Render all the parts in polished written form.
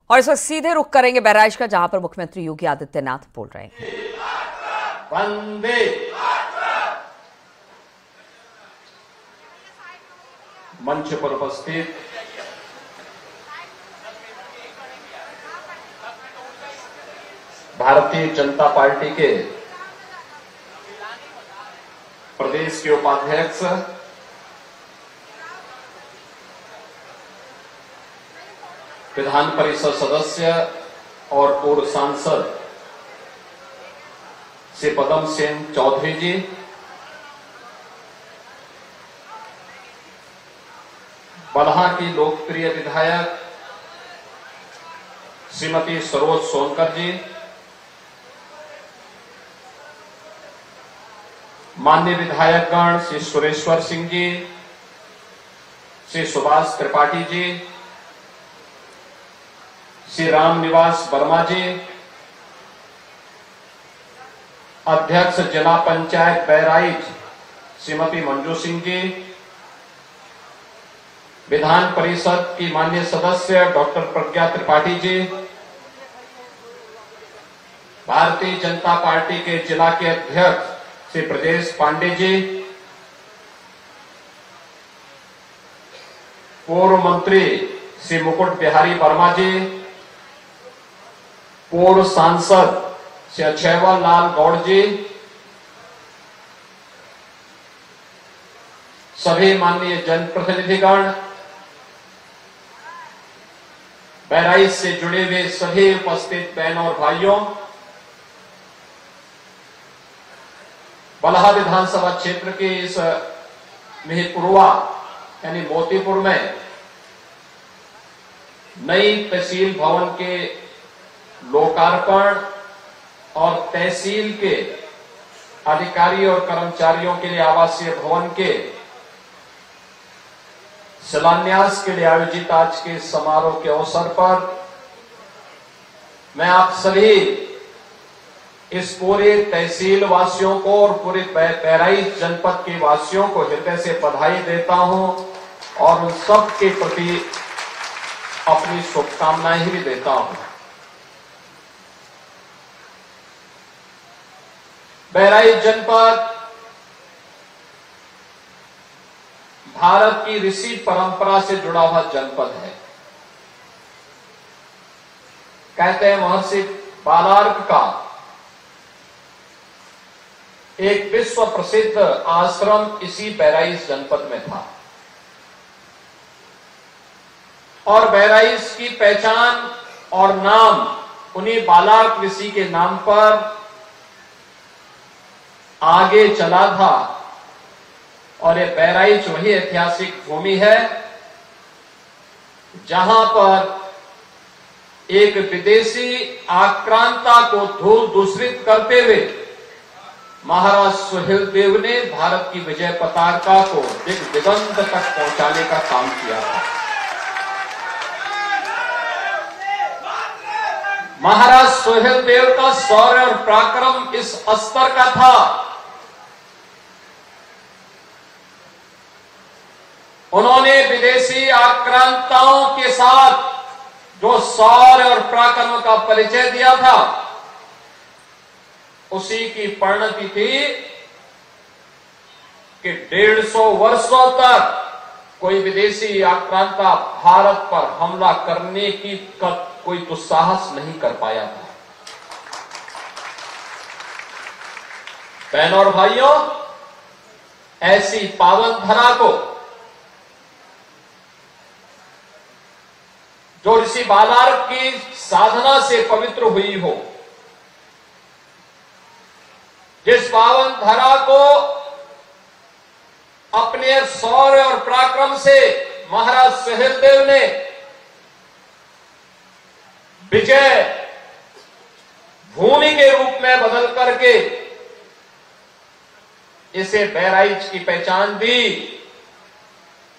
और इस वक्त सीधे रुख करेंगे बहराइच का, जहां पर मुख्यमंत्री योगी आदित्यनाथ बोल रहे हैं। वंदे मंच पर उपस्थित भारतीय जनता पार्टी के प्रदेश के उपाध्यक्ष विधान परिषद सदस्य और पूर्व सांसद श्री पदम सिंह चौधरी जी, बलहा की लोकप्रिय विधायक श्रीमती सरोज सोनकर जी, माननीय विधायकगण श्री सुरेश्वर सिंह जी, श्री सुभाष त्रिपाठी जी, श्री राम निवास वर्मा जी, अध्यक्ष जिला पंचायत बहराइच श्रीमती मंजू सिंह जी, विधान परिषद की माननीय सदस्य डॉक्टर प्रज्ञा त्रिपाठी जी, भारतीय जनता पार्टी के जिला के अध्यक्ष श्री ब्रजेश पांडे जी, पूर्व मंत्री श्री मुकुट बिहारी वर्मा जी, पूर्व सांसद श्री अक्षयवर लाल गौड़ जी, सभी माननीय जनप्रतिनिधिगण, बहराइच से जुड़े हुए सभी उपस्थित बहनों और भाइयों, बलहा विधानसभा क्षेत्र के इस मिहिपुरवा यानी मोतीपुर में नई तहसील भवन के लोकार्पण और तहसील के अधिकारी और कर्मचारियों के लिए आवासीय भवन के शिलान्यास के लिए आयोजित आज के समारोह के अवसर पर मैं आप सभी इस पूरे तहसील वासियों को और पूरे बहराइच जनपद के वासियों को हृदय से बधाई देता हूं और उन सब के प्रति अपनी शुभकामनाएं भी देता हूं। बहराइच जनपद भारत की ऋषि परंपरा से जुड़ा हुआ जनपद है। कहते हैं महर्षि बालार्क का एक विश्व प्रसिद्ध आश्रम इसी बहराइच जनपद में था और बहराइच की पहचान और नाम उन्हीं बालार्क ऋषि के नाम पर आगे चला था और ये बहराइच वही ऐतिहासिक भूमि है जहां पर एक विदेशी आक्रांता को धूल दूषित करते हुए महाराज सुहेलदेव ने भारत की विजय पताका को दिगंत तक पहुंचाने का काम किया था। महाराज सुहेलदेव का शौर्य और पराक्रम इस स्तर का था उन्होंने विदेशी आक्रांताओं के साथ जो शौर्य और पराक्रम का परिचय दिया था उसी की परिणति थी कि 150 वर्षों तक कोई विदेशी आक्रांता भारत पर हमला करने की कोई दुस्साहस नहीं कर पाया था। बहनों और भाइयों, ऐसी पावन धरा को जो ऋषि बालार्क की साधना से पवित्र हुई हो, जिस पावन धरा को अपने शौर्य और पराक्रम से महाराज सुहेलदेव ने विजय भूमि के रूप में बदल करके इसे बहराइच की पहचान दी,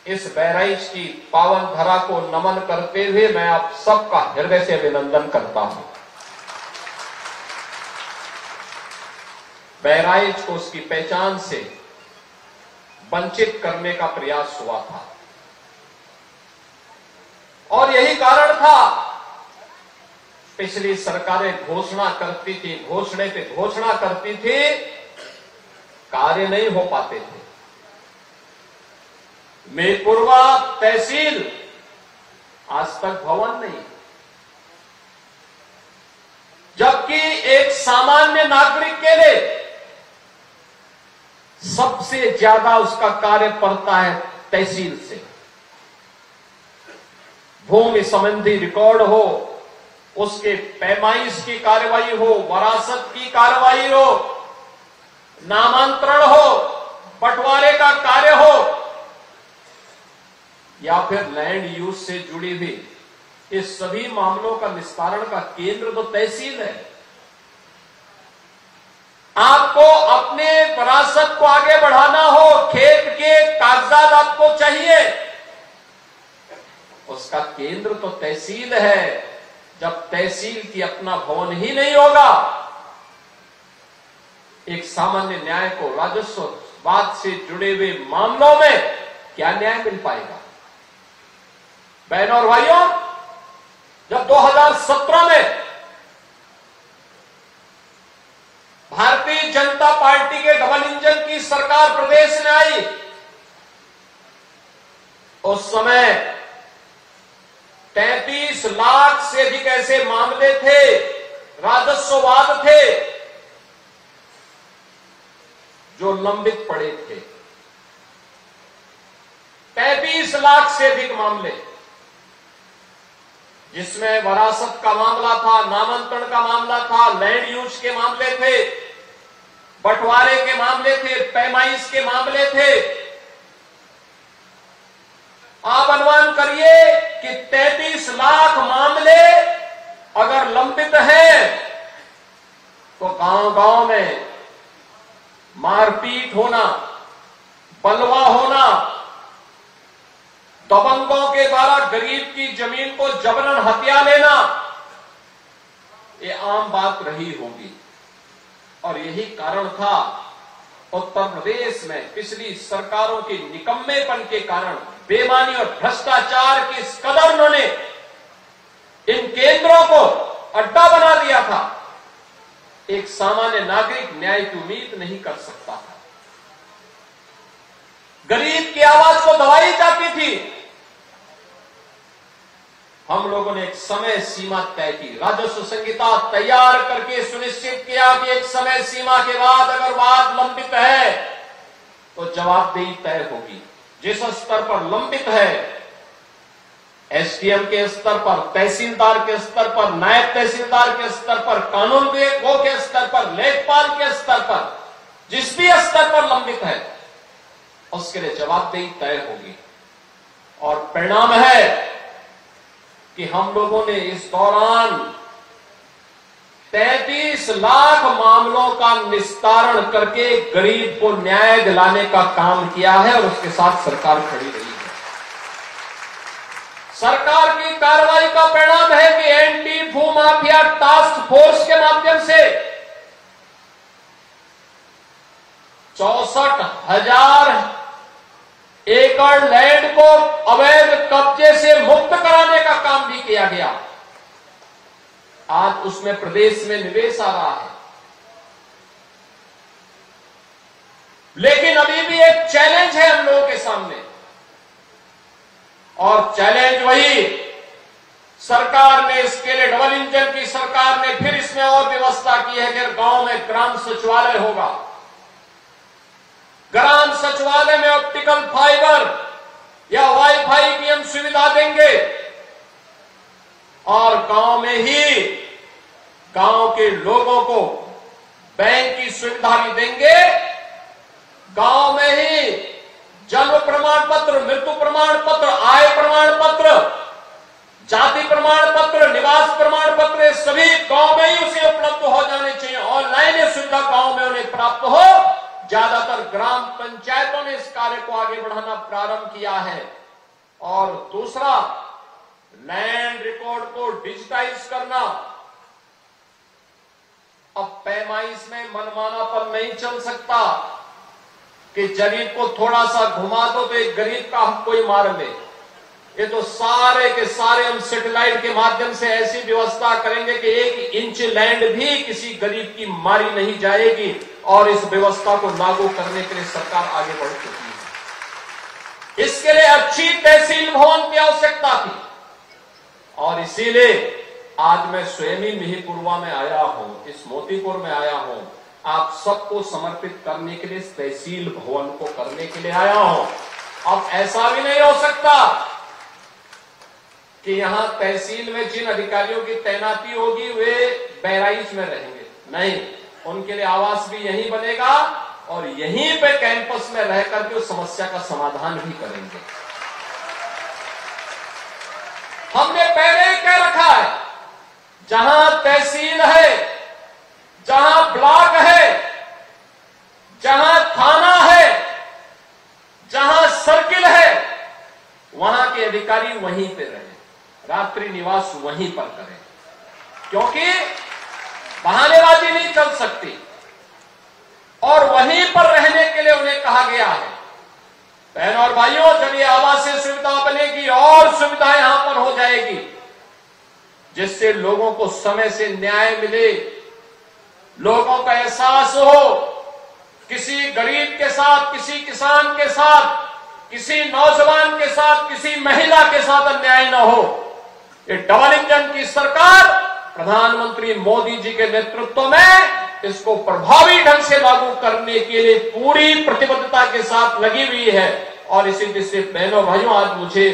इस बहराइच की पावन धरा को नमन करते हुए मैं आप सबका हृदय से अभिनंदन करता हूं। बहराइच को उसकी पहचान से वंचित करने का प्रयास हुआ था और यही कारण था पिछली सरकारें घोषणा करती थी, घोषणे पे घोषणा करती थी, कार्य नहीं हो पाते थे। मेपुरवा तहसील आज तक भवन नहीं, जबकि एक सामान्य नागरिक के लिए सबसे ज्यादा उसका कार्य पड़ता है तहसील से। भूमि संबंधी रिकॉर्ड हो, उसके पैमाइश की कार्रवाई हो, वरासत की कार्रवाई हो, नामांतरण हो, बंटवारे का कार्य हो, या फिर लैंड यूज से जुड़ी हुई इस सभी मामलों का निस्तारण का केंद्र तो तहसील है। आपको अपने विरासत को आगे बढ़ाना हो, खेत के कागजात आपको चाहिए, उसका केंद्र तो तहसील है। जब तहसील की अपना भवन ही नहीं होगा, एक सामान्य न्याय को राजस्व वाद से जुड़े हुए मामलों में क्या न्याय मिल पाएगा? बहनों और भाइयों, जब 2017 में भारतीय जनता पार्टी के डबल इंजन की सरकार प्रदेश में आई, उस समय 33 लाख से अधिक ऐसे मामले थे, राजस्ववाद थे, जो लंबित पड़े थे। 33 लाख से अधिक मामले, जिसमें वरासत का मामला था, नामांतरण का मामला था, लैंड यूज के मामले थे, बंटवारे के मामले थे, पैमाइश के मामले थे। आप अनुमान करिए कि 33 लाख मामले अगर लंबित हैं, तो गांव-गांव में मारपीट होना, बलवा होना, दबंगों के द्वारा गरीब की जमीन को जबरन हथिया लेना, ये आम बात रही होगी। और यही कारण था उत्तर प्रदेश में पिछली सरकारों के निकम्मेपन के कारण, बेईमानी और भ्रष्टाचार की इस कदर उन्होंने इन केंद्रों को अड्डा बना दिया था, एक सामान्य नागरिक न्याय की उम्मीद नहीं कर सकता था। गरीब की आवाज को दबाई जाती थी। हम लोगों ने एक समय सीमा तय की, राजस्व संहिता तैयार करके सुनिश्चित किया कि एक समय सीमा के बाद अगर वाद लंबित है तो जवाबदेही तय होगी। जिस स्तर पर लंबित है, एसडीएम के स्तर पर, तहसीलदार के स्तर पर, नायब तहसीलदार के स्तर पर, कानून विभाग के स्तर पर, लेखपाल के स्तर पर, जिस भी स्तर पर लंबित है, उसके लिए जवाबदेही तय होगी। और परिणाम है कि हम लोगों ने इस दौरान 33 लाख मामलों का निस्तारण करके गरीब को न्याय दिलाने का काम किया है, और उसके साथ सरकार खड़ी रही है। सरकार की कार्रवाई का परिणाम है कि एंटी भूमाफिया टास्क फोर्स के माध्यम से 64,000 एकड़ लैंड को अवैध कब्जे से मुक्त कराने का काम भी किया गया। आज उसमें प्रदेश में निवेश आ रहा है, लेकिन अभी भी एक चैलेंज है हम लोगों के सामने, और चैलेंज वही सरकार ने इसके लिए, डबल इंजन की सरकार ने फिर इसमें और व्यवस्था की है कि गांव में ग्राम सचिवालय होगा। ग्राम सचिवालय में ऑप्टिकल फाइबर या वाईफाई की हम सुविधा देंगे, और गांव में ही गांव के लोगों को बैंक की सुविधा भी देंगे। गांव में ही जन्म प्रमाण पत्र, मृत्यु प्रमाण पत्र, आय प्रमाण पत्र, जाति प्रमाण पत्र, निवास प्रमाण पत्र, सभी गांव में ही उसे उपलब्ध हो जाने चाहिए। ऑनलाइन ये सुविधा गांव में उन्हें प्राप्त हो। ज्यादातर ग्राम पंचायतों ने इस कार्य को आगे बढ़ाना प्रारंभ किया है। और दूसरा, लैंड रिकॉर्ड को डिजिटाइज करना। अब पैमाइश में मनमानापन नहीं चल सकता कि गरीब को थोड़ा सा घुमा दो तो एक गरीब का हक कोई मार ले। ये तो सारे के सारे हम सैटेलाइट के माध्यम से ऐसी व्यवस्था करेंगे कि 1 इंच लैंड भी किसी गरीब की मारी नहीं जाएगी, और इस व्यवस्था को लागू करने के लिए सरकार आगे बढ़ चुकी है। इसके लिए अच्छी तहसील भवन की आवश्यकता थी, और इसीलिए आज मैं स्वयं ही मिहीपुरवा में आया हूं, इस मोतीपुर में आया हूं, आप सबको समर्पित करने के लिए, तहसील भवन को करने के लिए आया हूं। अब ऐसा भी नहीं हो सकता कि यहां तहसील में जिन अधिकारियों की तैनाती होगी वे बहराइच में रहेंगे, नहीं, उनके लिए आवास भी यहीं बनेगा और यहीं पे कैंपस में रहकर के उस समस्या का समाधान भी करेंगे। हमने पहले ही कह रखा है, जहां तहसील है, जहां ब्लॉक है, जहां थाना है, जहां सर्किल है, वहां के अधिकारी वहीं पे रहे, रात्रि निवास वहीं पर करें, क्योंकि बहानेबाजी नहीं चल सकती, और वहीं पर रहने के लिए उन्हें कहा गया है। बहनों और भाइयों, जब ये आवासीय सुविधा बनेगी और सुविधा यहां पर हो जाएगी, जिससे लोगों को समय से न्याय मिले, लोगों का एहसास हो, किसी गरीब के साथ, किसी किसान के साथ, किसी नौजवान के साथ, किसी महिला के साथ अन्याय न हो। ये डबल इंजन की सरकार प्रधानमंत्री मोदी जी के नेतृत्व में इसको प्रभावी ढंग से लागू करने के लिए पूरी प्रतिबद्धता के साथ लगी हुई है। और इसी दृष्टि से बहनों भाइयों, आज मुझे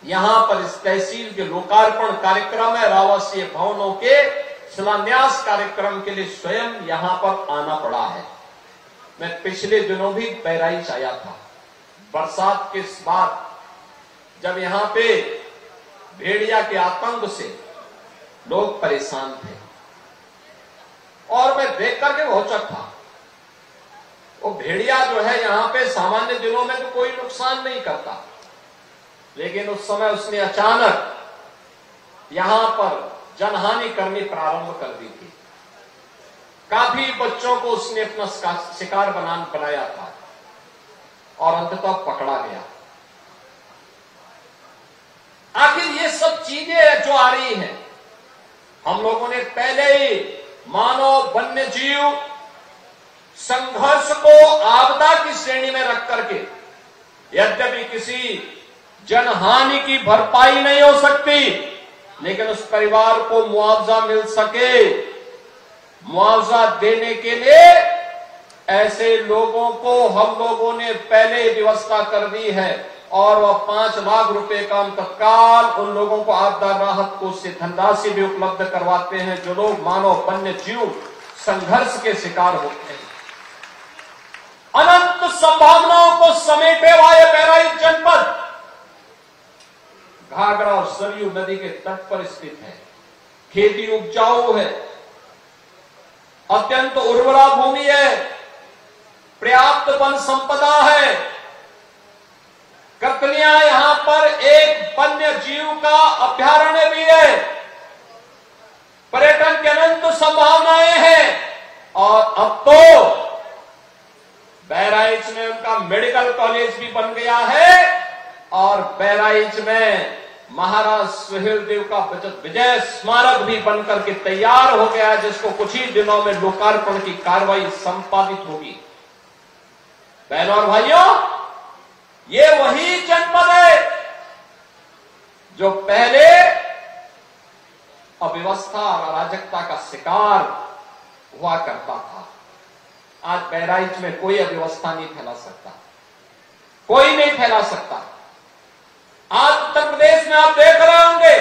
यहां पर इस तहसील के लोकार्पण कार्यक्रम है, आवासीय भवनों के शिलान्यास कार्यक्रम के लिए स्वयं यहां पर आना पड़ा है। मैं पिछले दिनों भी बहराइच आया था, बरसात के बाद, जब यहां पे भेड़िया के आतंक से लोग परेशान थे, और मैं देख करके भौचक था। वो भेड़िया जो है यहां पे सामान्य दिनों में तो कोई नुकसान नहीं करता, लेकिन उस समय उसने अचानक यहां पर जनहानि करनी प्रारंभ कर दी थी। काफी बच्चों को उसने अपना शिकार बनाया था, और अंततः पकड़ा गया। आखिर ये सब चीजें जो आ रही हैं, हम लोगों ने पहले ही मानव वन्य जीव संघर्ष को आपदा की श्रेणी में रख करके, यद्यपि किसी जनहानि की भरपाई नहीं हो सकती, लेकिन उस परिवार को मुआवजा मिल सके, मुआवजा देने के लिए ऐसे लोगों को हम लोगों ने पहले व्यवस्था कर दी है, और वह 5 लाख रुपए का हम तत्काल उन लोगों को आपदा राहत कोष से धनराशि भी उपलब्ध करवाते हैं, जो लोग मानव वन्य जीव संघर्ष के शिकार होते हैं। अनंत संभावनाओं को समेटे हुआ यह बहराइच जनपद घाघरा और सरयू नदी के तट पर स्थित है। खेती उपजाऊ है, अत्यंत उर्वरा भूमि है, पर्याप्त वन संपदा है, ककलियां यहां पर एक वन्य जीव का अभयारण्य भी है, पर्यटन की अनंत संभावनाएं हैं, और अब तो बहराइच में उनका मेडिकल कॉलेज भी बन गया है, और बहराइच में महाराज सुहेलदेव का विजय स्मारक भी बनकर के तैयार हो गया, जिसको कुछ ही दिनों में लोकार्पण की कार्रवाई संपादित होगी। बहनों और भाइयों, ये वही जनपद है जो पहले अव्यवस्था और अराजकता का शिकार हुआ करता था। आज बहराइच में कोई अव्यवस्था नहीं फैला सकता, कोई नहीं फैला सकता। आज उत्तर प्रदेश में आप देख रहे होंगे,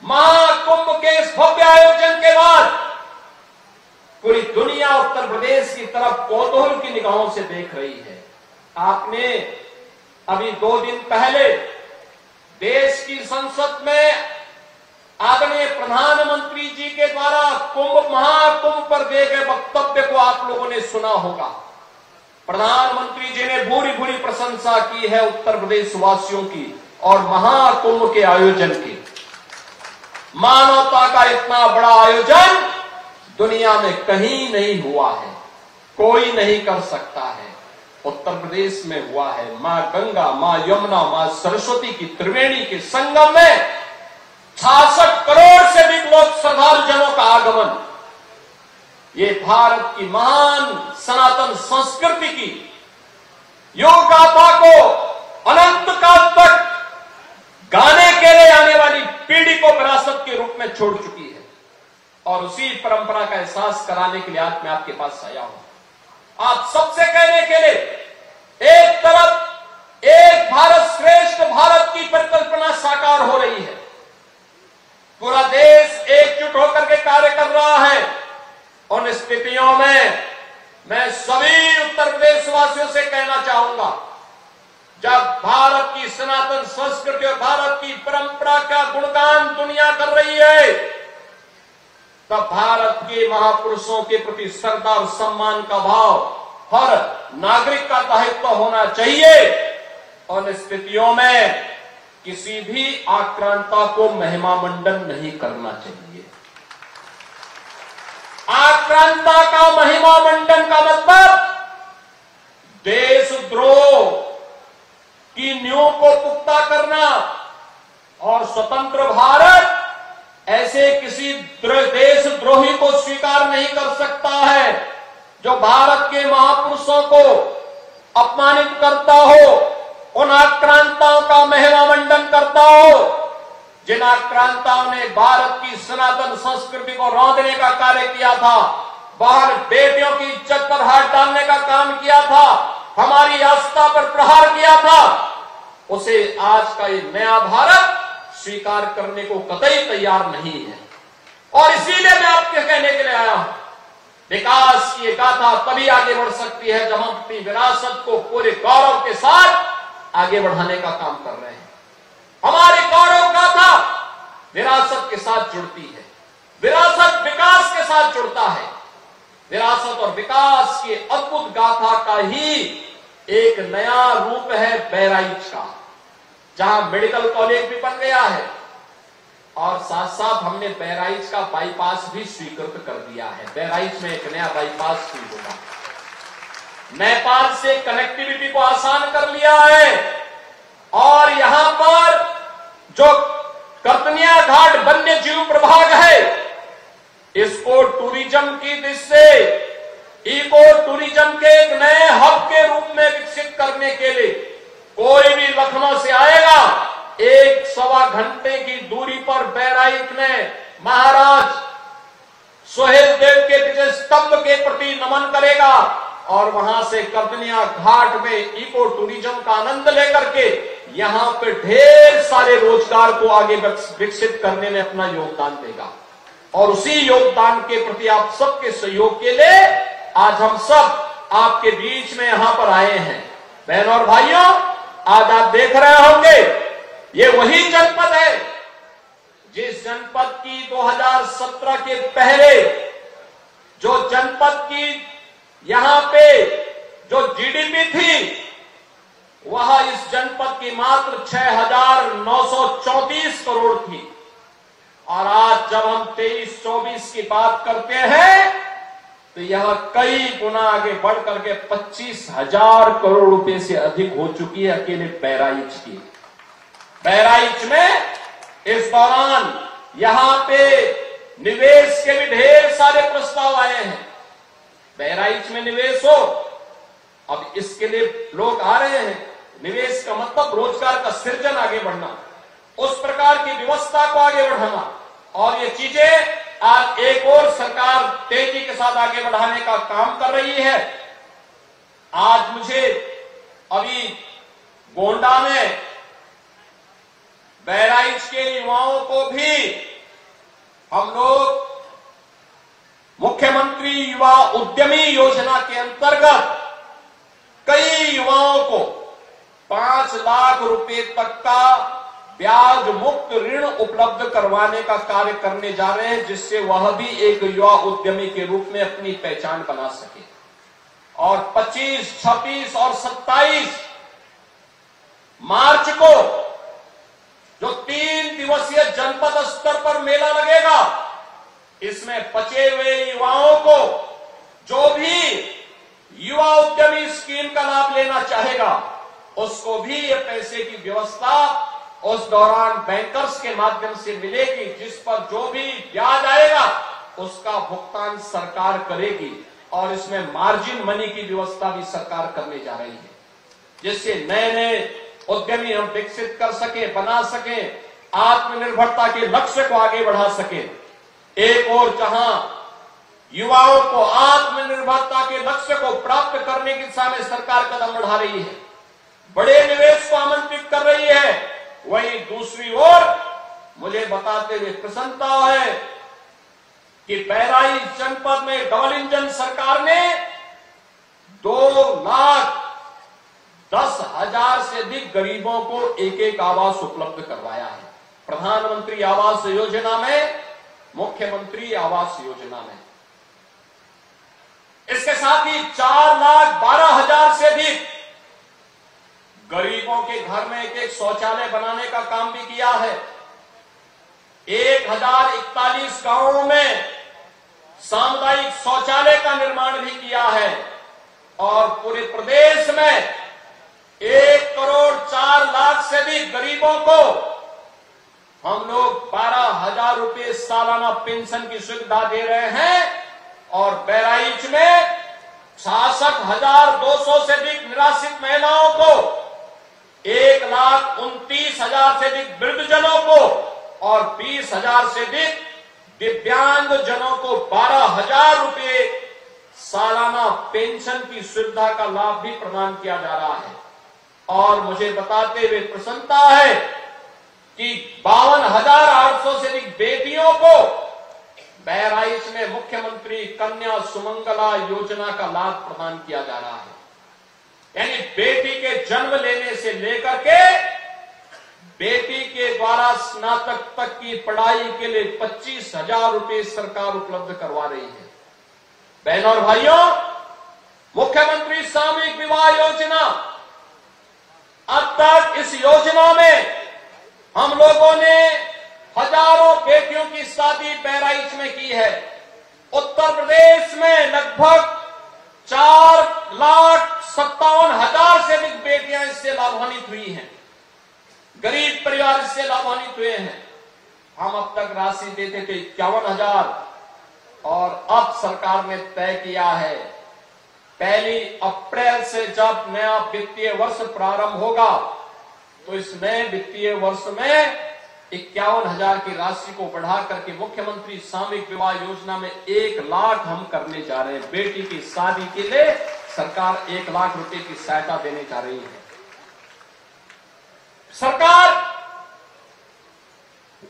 महाकुंभ के इस भव्य आयोजन के बाद पूरी दुनिया उत्तर प्रदेश की तरफ कौतूहल की निगाहों से देख रही है। आपने अभी 2 दिन पहले देश की संसद में आदरणीय प्रधानमंत्री जी के द्वारा महाकुंभ पर दिए गए वक्तव्य को आप लोगों ने सुना होगा। प्रधानमंत्री जी ने भूरी भूरी प्रशंसा की है उत्तर प्रदेश वासियों की और महाकुंभ के आयोजन की। मानवता का इतना बड़ा आयोजन दुनिया में कहीं नहीं हुआ है, कोई नहीं कर सकता है। उत्तर प्रदेश में हुआ है। मां गंगा, मां यमुना, मां सरस्वती की त्रिवेणी के संगम में 66 करोड़ से भी लोग श्रद्धालुजनों का आगमन। ये भारत की महान सनातन संस्कृति की योग गाथा को अनंत काल तक गाने के लिए आने वाली पीढ़ी को विरासत के रूप में छोड़ चुकी है। और उसी परंपरा का एहसास कराने के लिए आज मैं आपके पास आया हूं। आप सबसे कहने के लिए एक तरफ एक भारत श्रेष्ठ भारत की परिकल्पना साकार हो रही है, पूरा देश एकजुट होकर के कार्य कर रहा है। उन स्थितियों में मैं सभी उत्तर प्रदेश वासियों से कहना चाहूंगा, जब भारत की सनातन संस्कृति और भारत की परंपरा का गुणगान दुनिया कर रही है, तब भारत के महापुरुषों के प्रति श्रद्धा और सम्मान का भाव हर नागरिक का दायित्व होना चाहिए। उन स्थितियों में किसी भी आक्रांता को महिमा मंडन नहीं करना चाहिए। आक्रांता का महिमा मंडन का मतलब देशद्रोह की नींव को पुख्ता करना, और स्वतंत्र भारत ऐसे किसी देशद्रोही को स्वीकार नहीं कर सकता है जो भारत के महापुरुषों को अपमानित करता हो, उन आक्रांताओं का महिमा मंडन करता हो, जिन आक्रांताओं ने भारत की सनातन संस्कृति को रौंदने का कार्य किया था, बाहर बेटियों की इज्जत पर हाथ डालने का काम किया था, हमारी आस्था पर प्रहार किया था, उसे आज का ये नया भारत स्वीकार करने को कतई तैयार नहीं है। और इसीलिए मैं आपके कहने के लिए आया हूं, विकास की गाथा तभी आगे बढ़ सकती है जब हम अपनी विरासत को पूरे गौरव के साथ आगे बढ़ाने का काम कर रहे हैं। हमारी गौरव गाथा विरासत के साथ जुड़ती है, विरासत विकास के साथ जुड़ता है। विरासत और विकास की अद्भुत गाथा का ही एक नया रूप है बहराइच का, जहां मेडिकल कॉलेज भी बन गया है और साथ साथ हमने बहराइच का बाईपास भी स्वीकृत कर दिया है। बहराइच में एक नया बाईपास भी होगा, नेपाल से कनेक्टिविटी को आसान कर लिया है। और यहां पर जो कर्तनिया घाट वन्य जीव प्रभाग है, इसको टूरिज्म की दृष्टि से इको टूरिज्म के एक नए हब के रूप में विकसित करने के लिए कोई भी लखनऊ से आएगा, 1-1.25 घंटे की दूरी पर बहराइच में महाराज सोहेल देव के विजय स्तंभ के प्रति नमन करेगा और वहां से कर्तनिया घाट में इको टूरिज्म का आनंद लेकर के यहां पे ढेर सारे रोजगार को आगे विकसित करने में अपना योगदान देगा। और उसी योगदान के प्रति आप सबके सहयोग के लिए आज हम सब आपके बीच में यहां पर आए हैं। बहनों और भाइयों, आज आप देख रहे होंगे ये वही जनपद है जिस जनपद की 2017 के पहले जो जनपद की यहां पे जो जीडीपी थी वह इस जनपद की मात्र 6,934 करोड़ थी। और आज जब हम 23-24 की बात करते हैं तो यह कई गुना आगे बढ़ करके 25,000 करोड़ रुपए से अधिक हो चुकी है अकेले बहराइच की। बहराइच में इस दौरान यहां पे निवेश के भी ढेर सारे प्रस्ताव आए हैं। बहराइच में निवेश हो, अब इसके लिए लोग आ रहे हैं। निवेश का मतलब रोजगार का सृजन, आगे बढ़ना, उस प्रकार की व्यवस्था को आगे बढ़ाना, और ये चीजें आज एक और सरकार तेजी के साथ आगे बढ़ाने का काम कर रही है। आज मुझे अभी गोंडा में बहराइच के युवाओं को भी हम लोग मुख्यमंत्री युवा उद्यमी योजना के अंतर्गत कई युवाओं को 5 लाख रुपए तक का ब्याज मुक्त ऋण उपलब्ध करवाने का कार्य करने जा रहे हैं, जिससे वह भी एक युवा उद्यमी के रूप में अपनी पहचान बना सके। और 25, 26 और 27 मार्च को जो 3 दिवसीय जनपद स्तर पर मेला लगेगा, इसमें बचे हुए युवाओं को जो भी युवा उद्यमी स्कीम का लाभ लेना चाहेगा, उसको भी ये पैसे की व्यवस्था उस दौरान बैंकर्स के माध्यम से मिलेगी, जिस पर जो भी ब्याज आएगा उसका भुगतान सरकार करेगी और इसमें मार्जिन मनी की व्यवस्था भी सरकार करने जा रही है, जिससे नए नए उद्यमी हम विकसित कर सके, बना सके, आत्मनिर्भरता के लक्ष्य को आगे बढ़ा सके। एक और जहां युवाओं को आत्मनिर्भरता के लक्ष्य को प्राप्त करने की दिशा में सरकार कदम बढ़ा रही है, बड़े निवेश को आमंत्रित कर रही है, वहीं दूसरी ओर मुझे बताते हुए प्रसन्नता है कि बहराइच जनपद में डबल इंजन सरकार ने 2,10,000 से अधिक गरीबों को एक एक आवास उपलब्ध करवाया है। प्रधानमंत्री आवास योजना में, मुख्यमंत्री आवास योजना में। इसके साथ ही 4,12,000 से अधिक गरीबों के घर में एक एक शौचालय बनाने का काम भी किया है। 1,041 गांवों में सामुदायिक शौचालय का निर्माण भी किया है और पूरे प्रदेश में 1,04,00,000 से अधिक गरीबों को हम लोग 12,000 रुपये सालाना पेंशन की सुविधा दे रहे हैं और बहराइच में 66,200 से अधिक निराश्रित महिलाओं को, 1,29,000 से अधिक वृद्धजनों को और 20,000 से अधिक दिव्यांग जनों को 12,000 रुपये सालाना पेंशन की सुविधा का लाभ भी प्रदान किया जा रहा है। और मुझे बताते हुए प्रसन्नता है कि 52,800 से अधिक बेटियों को बहराइच में मुख्यमंत्री कन्या सुमंगला योजना का लाभ प्रदान किया जा रहा है। यानी बेटी के जन्म लेने से लेकर के बेटी के द्वारा स्नातक तक की पढ़ाई के लिए 25,000 रुपये सरकार उपलब्ध करवा रही है। बहनों और भाइयों, मुख्यमंत्री सामूहिक विवाह योजना, अब तक इस योजना में हम लोगों ने हजारों बेटियों की शादी बहराइच में की है। उत्तर प्रदेश में लगभग 4,57,000 से अधिक बेटियां इससे लाभान्वित हुई हैं। गरीब परिवार इससे लाभान्वित हुए हैं। हम अब तक राशि देते थे 51,000 और अब सरकार ने तय किया है 1 अप्रैल से जब नया वित्तीय वर्ष प्रारंभ होगा तो इस नए वित्तीय वर्ष में 51,000 की राशि को बढ़ा करके मुख्यमंत्री सामूहिक विवाह योजना में 1 लाख हम करने जा रहे हैं। बेटी की शादी के लिए सरकार 1 लाख रुपए की सहायता देने जा रही है। सरकार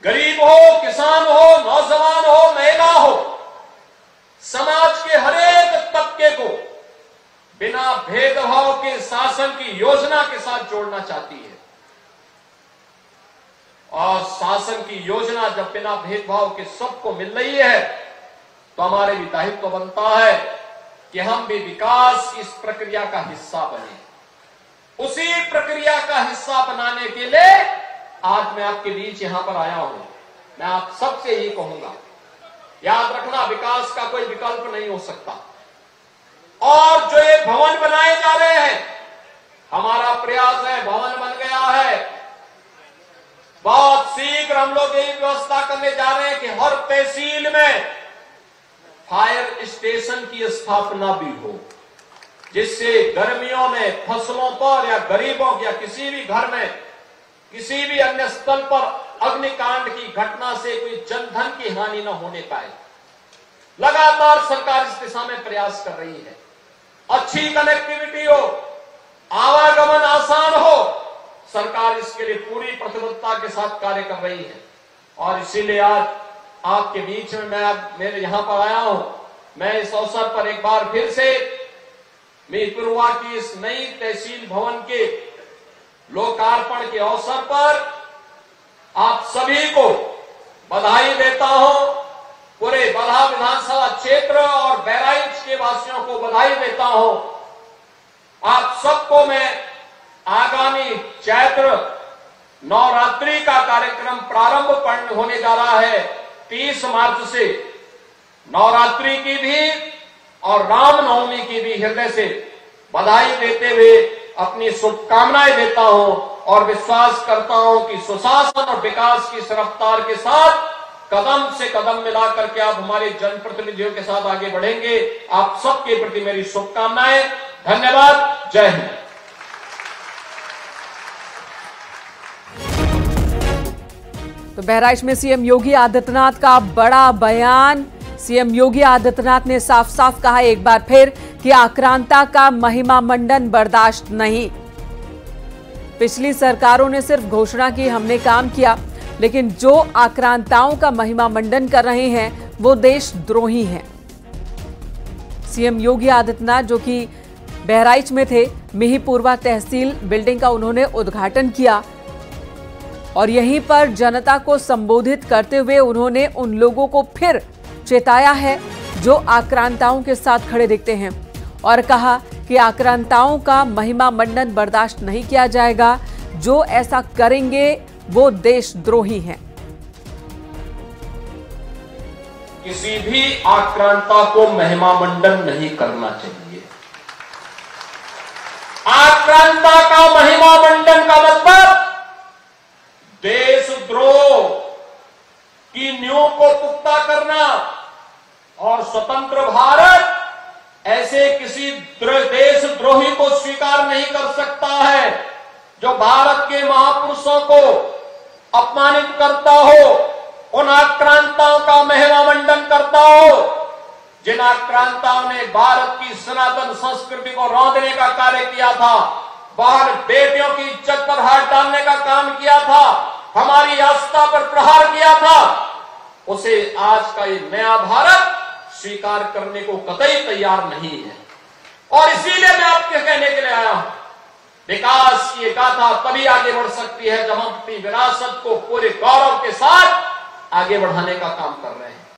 गरीब हो, किसान हो, नौजवान हो, महिला हो, समाज के हरेक तबके को बिना भेदभाव के शासन की योजना के साथ जोड़ना चाहती है। और शासन की योजना जब बिना भेदभाव के सबको मिल रही है तो हमारे भी दायित्व बनता है कि हम भी विकास की इस प्रक्रिया का हिस्सा बने। उसी प्रक्रिया का हिस्सा बनाने के लिए आज मैं आपके बीच यहां पर आया हूं। मैं आप सबसे यही कहूंगा, याद रखना विकास का कोई विकल्प नहीं हो सकता। और जो ये भवन बनाए जा रहे हैं, हमारा प्रयास है, भवन बन गया है, बहुत शीघ्र हम लोग यही व्यवस्था करने जा रहे हैं कि हर तहसील में फायर स्टेशन की स्थापना भी हो, जिससे गर्मियों में फसलों पर या गरीबों या किसी भी घर में किसी भी अन्य स्थल पर अग्निकांड की घटना से कोई जनधन की हानि न होने पाए। लगातार सरकार इस दिशा में प्रयास कर रही है। अच्छी कनेक्टिविटी हो, आवागमन आसान हो, सरकार इसके लिए पूरी प्रतिबद्धता के साथ कार्य कर रही है। और इसीलिए आज आपके बीच में मैं यहां पर आया हूं। मैं इस अवसर पर एक बार फिर से मीरपुरवा की इस नई तहसील भवन के लोकार्पण के अवसर पर आप सभी को बधाई देता हूं। पूरे बलहा विधानसभा क्षेत्र और बहराइच के वासियों को बधाई देता हूं। आप सबको मैं आगामी चैत्र नवरात्रि का कार्यक्रम प्रारंभ होने जा रहा है 30 मार्च से। नवरात्रि की भी और रामनवमी की भी हृदय से बधाई देते हुए अपनी शुभकामनाएं देता हूं और विश्वास करता हूं कि सुशासन और विकास की इस रफ्तार के साथ कदम से कदम मिलाकर के आप हमारे जनप्रतिनिधियों के साथ आगे बढ़ेंगे। आप सबके प्रति मेरी शुभकामनाएं। धन्यवाद। जय हिंद। तो बहराइच में सीएम योगी आदित्यनाथ का बड़ा बयान। सीएम योगी आदित्यनाथ ने साफ साफ कहा एक बार फिर कि आक्रांता का महिमा मंडन बर्दाश्त नहीं। पिछली सरकारों ने सिर्फ घोषणा की, हमने काम किया, लेकिन जो आक्रांताओं का महिमा मंडन कर रहे हैं वो देशद्रोही हैं। सीएम योगी आदित्यनाथ जो कि बहराइच में थे, मिहीपुरवा तहसील बिल्डिंग का उन्होंने उद्घाटन किया और यहीं पर जनता को संबोधित करते हुए उन्होंने उन लोगों को फिर चेताया है जो आक्रांताओं के साथ खड़े दिखते हैं और कहा कि आक्रांताओं का महिमा मंडन बर्दाश्त नहीं किया जाएगा। जो ऐसा करेंगे वो देशद्रोही हैं। किसी भी आक्रांता को महिमा मंडन नहीं करना चाहिए। आक्रांता का महिमा मंडन का मतलब देशद्रोह की नींव को पुख्ता करना और स्वतंत्र भारत ऐसे किसी देशद्रोही को स्वीकार नहीं कर सकता है जो भारत के महापुरुषों को अपमानित करता हो, उन आक्रांताओं का महिमा मंडन करता हो, जिन आक्रांताओं ने भारत की सनातन संस्कृति को रौंदने का कार्य किया था, बाहर बेटियों की इज्जत पर हाथ डालने का काम किया था, हमारी आस्था पर प्रहार किया था, उसे आज का ये नया भारत स्वीकार करने को कतई तैयार नहीं है। और इसीलिए मैं आपके कहने के लिए आया हूं, विकास की गाथा तभी आगे बढ़ सकती है जब हम अपनी विरासत को पूरे गौरव के साथ आगे बढ़ाने का काम कर रहे हैं।